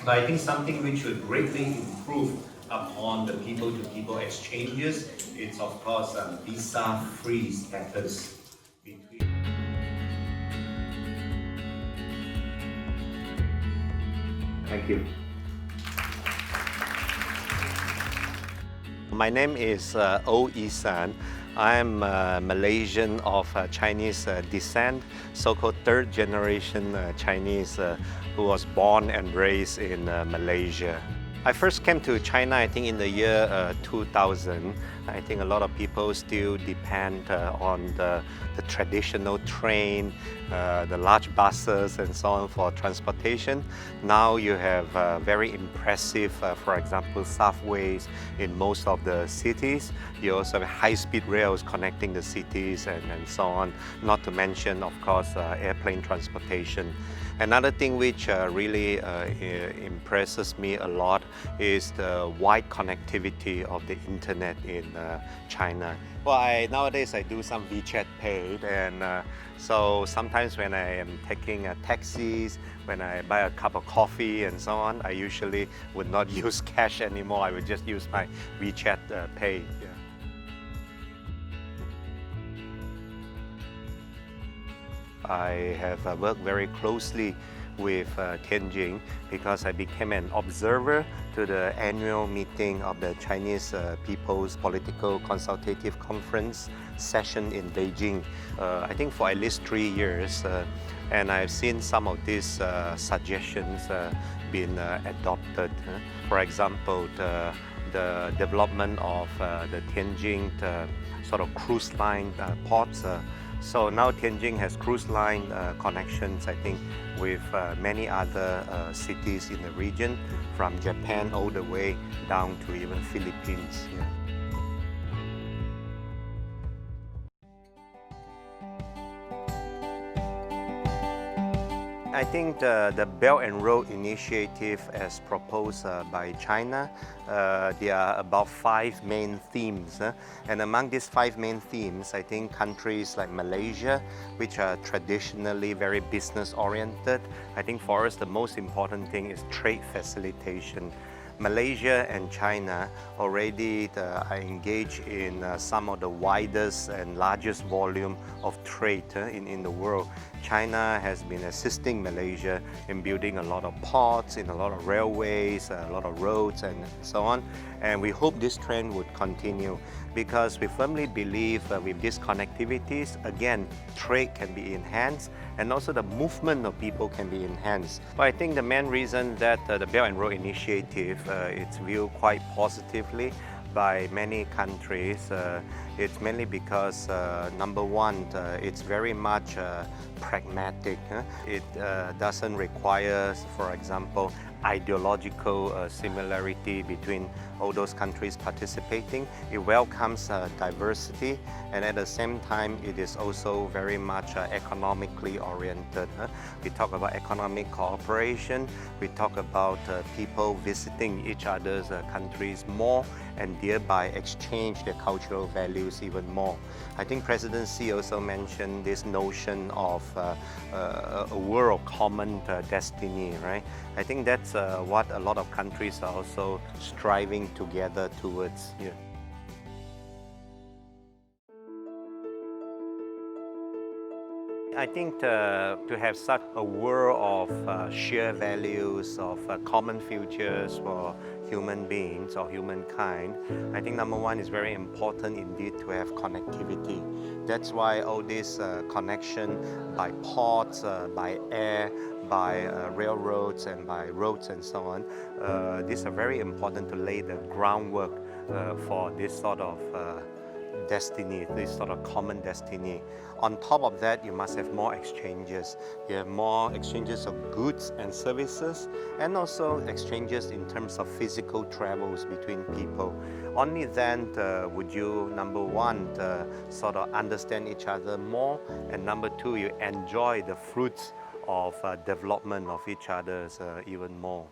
But I think something which would greatly improve upon the people-to-people exchanges, it's of course visa-free status between. Thank you. My name is O Isan. I am Malaysian of Chinese descent, so-called third generation Chinese who was born and raised in Malaysia. I first came to China, I think, in the year 2000. I think a lot of people still depend on the traditional train, the large buses and so on for transportation. Now you have very impressive, for example, subways in most of the cities. You also have high-speed rails connecting the cities and so on, not to mention, of course, airplane transportation. Another thing which really impresses me a lot is the wide connectivity of the internet in China. Well, nowadays I do some WeChat Pay, and so sometimes when I am taking taxis, when I buy a cup of coffee and so on, I usually would not use cash anymore. I would just use my WeChat Pay. Yeah. I have worked very closely with Kenjin because I became an observer to the annual meeting of the Chinese People's Political Consultative Conference session in Beijing. I think for at least 3 years, and I've seen some of these suggestions being adopted. For example, the development of the Tianjin sort of cruise line ports. So now Kenjin has cruise line connections, I think, with many other cities in the region, from Japan all the way down to even Philippines. Yeah. I think the Belt and Road Initiative as proposed by China, there are about 5 main themes. And among these 5 main themes, I think countries like Malaysia, which are traditionally very business-oriented, I think for us the most important thing is trade facilitation. Malaysia and China already are engaged in some of the widest and largest volume of trade in the world. China has been assisting Malaysia in building a lot of ports, in a lot of railways, a lot of roads and so on. And we hope this trend would continue because we firmly believe with these connectivities, again, trade can be enhanced and also the movement of people can be enhanced. But I think the main reason that the Belt and Road Initiative is viewed quite positively by many countries, it's mainly because number one, it's very much pragmatic. It doesn't require, for example, ideological similarity between all those countries participating. It welcomes diversity, and at the same time it is also very much economically oriented. We talk about economic cooperation, we talk about people visiting each other's countries more and thereby exchange their cultural values even more. I think President Xi also mentioned this notion of a world of common destiny, right? I think that's what a lot of countries are also striving together towards. Yeah. I think to have such a world of shared values, of common futures for human beings or humankind, I think number one is very important indeed to have connectivity. That's why all this connection by ports, by air, by railroads and by roads and so on, these are very important to lay the groundwork for this sort of destiny, this sort of common destiny. On top of that, you must have more exchanges. You have more exchanges of goods and services, and also exchanges in terms of physical travels between people. Only then would you, number one, sort of understand each other more, and number two, you enjoy the fruits of development of each other's even more.